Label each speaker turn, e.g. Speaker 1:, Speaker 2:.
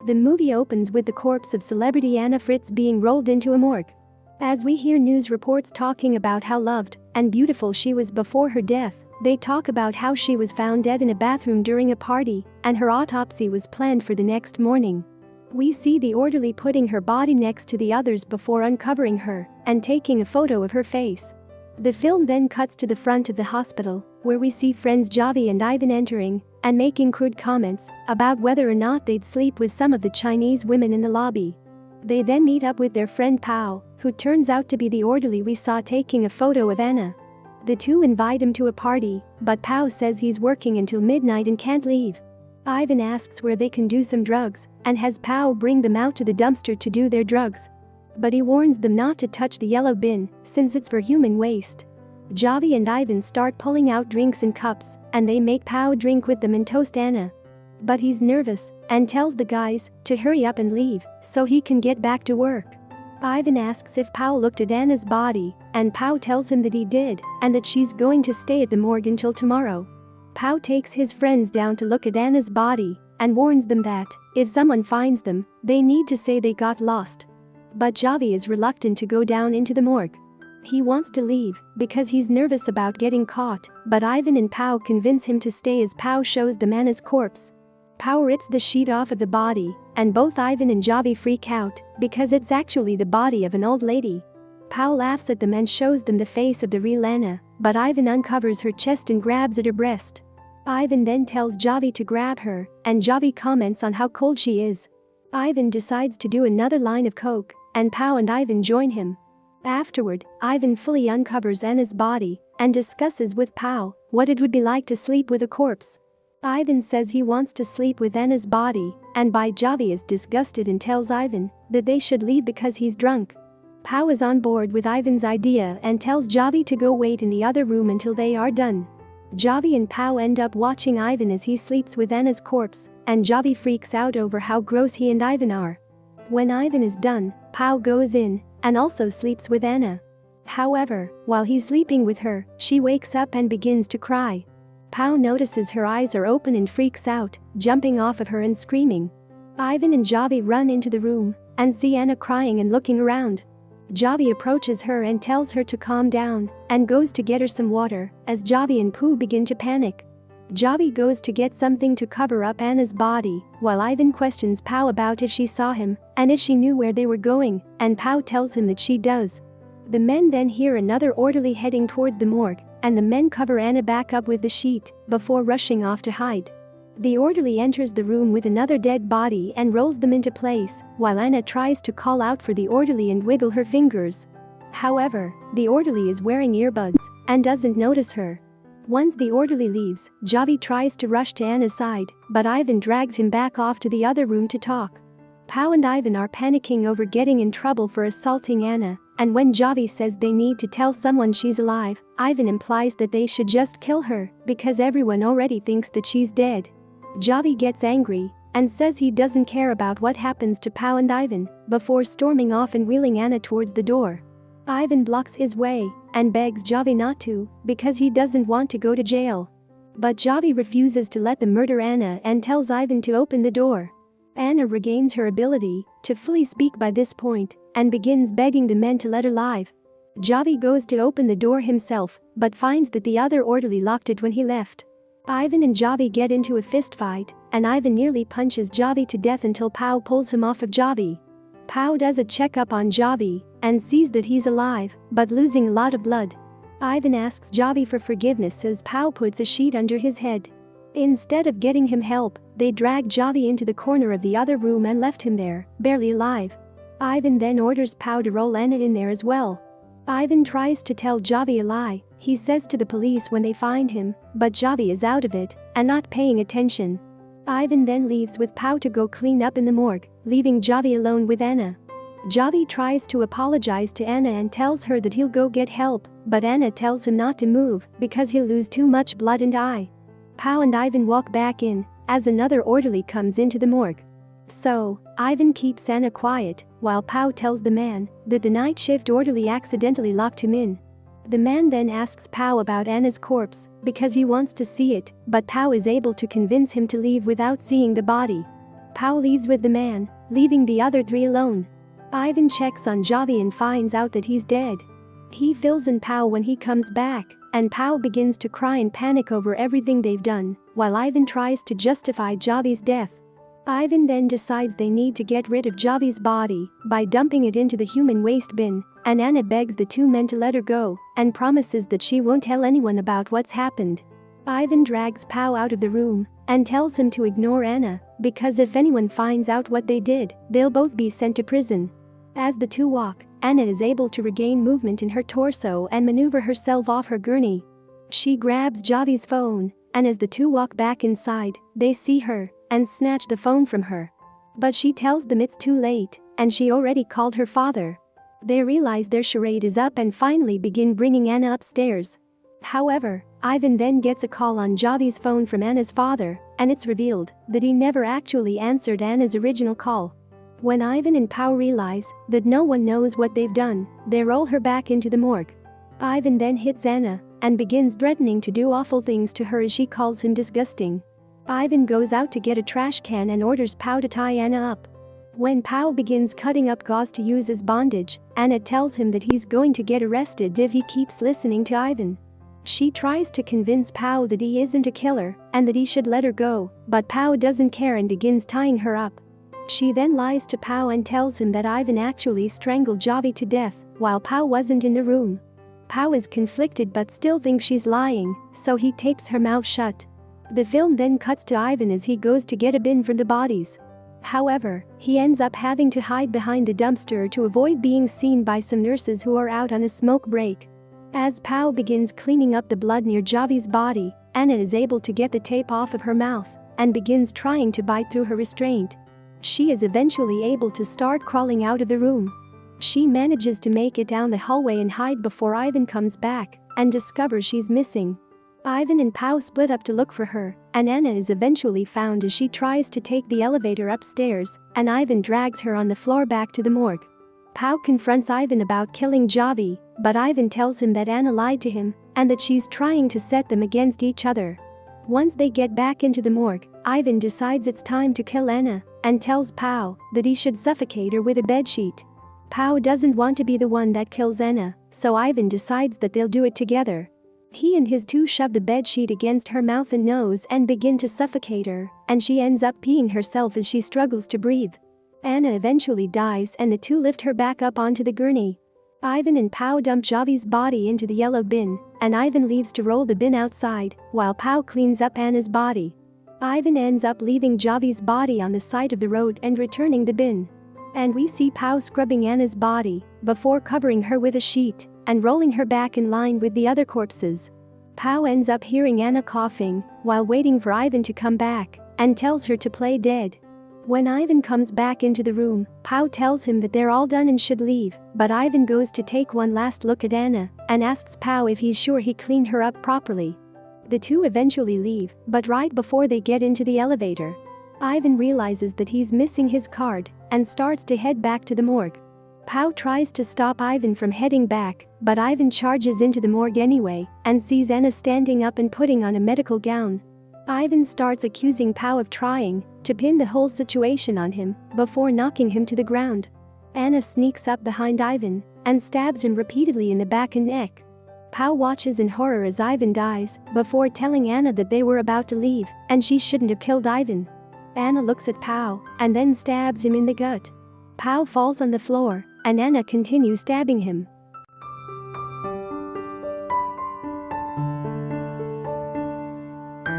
Speaker 1: The movie opens with the corpse of celebrity Anna Fritz being rolled into a morgue. As we hear news reports talking about how loved and beautiful she was before her death, they talk about how she was found dead in a bathroom during a party and her autopsy was planned for the next morning. We see the orderly putting her body next to the others before uncovering her and taking a photo of her face. The film then cuts to the front of the hospital, where we see friends Javi and Ivan entering and making crude comments about whether or not they'd sleep with some of the Chinese women in the lobby. They then meet up with their friend Pao, who turns out to be the orderly we saw taking a photo of Anna. The two invite him to a party, but Pao says he's working until midnight and can't leave. Ivan asks where they can do some drugs and has Pao bring them out to the dumpster to do their drugs. But he warns them not to touch the yellow bin since it's for human waste. Javi and Ivan start pulling out drinks in cups and they make Pao drink with them and toast Anna. But he's nervous and tells the guys to hurry up and leave so he can get back to work. Ivan asks if Pao looked at Anna's body and Pao tells him that he did and that she's going to stay at the morgue until tomorrow. Pao takes his friends down to look at Anna's body and warns them that if someone finds them, they need to say they got lost. But Javi is reluctant to go down into the morgue. He wants to leave because he's nervous about getting caught, but Ivan and Pao convince him to stay as Pao shows them Anna's corpse. Pao rips the sheet off of the body and both Ivan and Javi freak out because it's actually the body of an old lady. Pao laughs at them and shows them the face of the real Anna, but Ivan uncovers her chest and grabs at her breast. Ivan then tells Javi to grab her and Javi comments on how cold she is. Ivan decides to do another line of coke and Pao and Ivan join him. Afterward, Ivan fully uncovers Anna's body and discusses with Pao what it would be like to sleep with a corpse. Ivan says he wants to sleep with Anna's body and Javi is disgusted and tells Ivan that they should leave because he's drunk. Pao is on board with Ivan's idea and tells Javi to go wait in the other room until they are done. Javi and Pao end up watching Ivan as he sleeps with Anna's corpse and Javi freaks out over how gross he and Ivan are. When Ivan is done, Pao goes in and also sleeps with Anna. However, while he's sleeping with her, she wakes up and begins to cry. Pao notices her eyes are open and freaks out, jumping off of her and screaming. Ivan and Javi run into the room and see Anna crying and looking around. Javi approaches her and tells her to calm down and goes to get her some water as Javi and Pooh begin to panic. Javi goes to get something to cover up Anna's body while Ivan questions Pao about if she saw him and if she knew where they were going, and Pao tells him that she does. The men then hear another orderly heading towards the morgue and the men cover Anna back up with the sheet before rushing off to hide. The orderly enters the room with another dead body and rolls them into place while Anna tries to call out for the orderly and wiggle her fingers. However, the orderly is wearing earbuds and doesn't notice her. Once the orderly leaves, Javi tries to rush to Anna's side, but Ivan drags him back off to the other room to talk. Pao and Ivan are panicking over getting in trouble for assaulting Anna, and when Javi says they need to tell someone she's alive, Ivan implies that they should just kill her because everyone already thinks that she's dead. Javi gets angry and says he doesn't care about what happens to Pao and Ivan before storming off and wheeling Anna towards the door. Ivan blocks his way and begs Javi not to because he doesn't want to go to jail. But Javi refuses to let them murder Anna and tells Ivan to open the door. Anna regains her ability to fully speak by this point and begins begging the men to let her live. Javi goes to open the door himself but finds that the other orderly locked it when he left. Ivan and Javi get into a fistfight and Ivan nearly punches Javi to death until Pao pulls him off of Javi. Pao does a checkup on Javi and sees that he's alive but losing a lot of blood. Ivan asks Javi for forgiveness as Pao puts a sheet under his head. Instead of getting him help, they drag Javi into the corner of the other room and left him there, barely alive. Ivan then orders Pao to roll Anna in there as well. Ivan tries to tell Javi a lie, he says to the police when they find him, but Javi is out of it and not paying attention. Ivan then leaves with Pao to go clean up in the morgue, leaving Javi alone with Anna. Javi tries to apologize to Anna and tells her that he'll go get help, but Anna tells him not to move because he'll lose too much blood and die. Pao and Ivan walk back in as another orderly comes into the morgue. So, Ivan keeps Anna quiet while Pao tells the man that the night shift orderly accidentally locked him in. The man then asks Pao about Anna's corpse because he wants to see it, but Pao is able to convince him to leave without seeing the body. Pao leaves with the man, leaving the other three alone. Ivan checks on Javi and finds out that he's dead. He fills in Pao when he comes back, and Pao begins to cry and panic over everything they've done, while Ivan tries to justify Javi's death. Ivan then decides they need to get rid of Javi's body by dumping it into the human waste bin, and Anna begs the two men to let her go and promises that she won't tell anyone about what's happened. Ivan drags Pao out of the room and tells him to ignore Anna because if anyone finds out what they did, they'll both be sent to prison. As the two walk, Anna is able to regain movement in her torso and maneuver herself off her gurney. She grabs Javi's phone, and as the two walk back inside, they see her and snatch the phone from her. But she tells them it's too late, and she already called her father. They realize their charade is up and finally begin bringing Anna upstairs. However, Ivan then gets a call on Javi's phone from Anna's father, and it's revealed that he never actually answered Anna's original call. When Ivan and Pao realize that no one knows what they've done, they roll her back into the morgue. Ivan then hits Anna and begins threatening to do awful things to her as she calls him disgusting. Ivan goes out to get a trash can and orders Pao to tie Anna up. When Pao begins cutting up gauze to use as bondage, Anna tells him that he's going to get arrested if he keeps listening to Ivan. She tries to convince Pao that he isn't a killer and that he should let her go, but Pao doesn't care and begins tying her up. She then lies to Pao and tells him that Ivan actually strangled Javi to death while Pao wasn't in the room. Pao is conflicted but still thinks she's lying, so he tapes her mouth shut. The film then cuts to Ivan as he goes to get a bin for the bodies. However, he ends up having to hide behind the dumpster to avoid being seen by some nurses who are out on a smoke break. As Pao begins cleaning up the blood near Javi's body, Anna is able to get the tape off of her mouth and begins trying to bite through her restraint. She is eventually able to start crawling out of the room. She manages to make it down the hallway and hide before Ivan comes back and discovers she's missing. Ivan and Pao split up to look for her, and Anna is eventually found as she tries to take the elevator upstairs, and Ivan drags her on the floor back to the morgue. Pao confronts Ivan about killing Javi, but Ivan tells him that Anna lied to him and that she's trying to set them against each other. Once they get back into the morgue, Ivan decides it's time to kill Anna and tells Pao that he should suffocate her with a bedsheet. Pao doesn't want to be the one that kills Anna, so Ivan decides that they'll do it together. He and his two shove the bedsheet against her mouth and nose and begin to suffocate her, and she ends up peeing herself as she struggles to breathe. Anna eventually dies and the two lift her back up onto the gurney. Ivan and Pao dump Javi's body into the yellow bin, and Ivan leaves to roll the bin outside while Pao cleans up Anna's body. Ivan ends up leaving Javi's body on the side of the road and returning the bin. And we see Pao scrubbing Anna's body before covering her with a sheet and rolling her back in line with the other corpses. Pao ends up hearing Anna coughing while waiting for Ivan to come back and tells her to play dead. When Ivan comes back into the room, Pao tells him that they're all done and should leave, but Ivan goes to take one last look at Anna and asks Pao if he's sure he cleaned her up properly. The two eventually leave, but right before they get into the elevator, Ivan realizes that he's missing his card and starts to head back to the morgue. Pao tries to stop Ivan from heading back, but Ivan charges into the morgue anyway and sees Anna standing up and putting on a medical gown. Ivan starts accusing Pao of trying to pin the whole situation on him before knocking him to the ground. Anna sneaks up behind Ivan and stabs him repeatedly in the back and neck. Pao watches in horror as Ivan dies before telling Anna that they were about to leave and she shouldn't have killed Ivan. Anna looks at Pao and then stabs him in the gut. Pao falls on the floor and Anna continues stabbing him.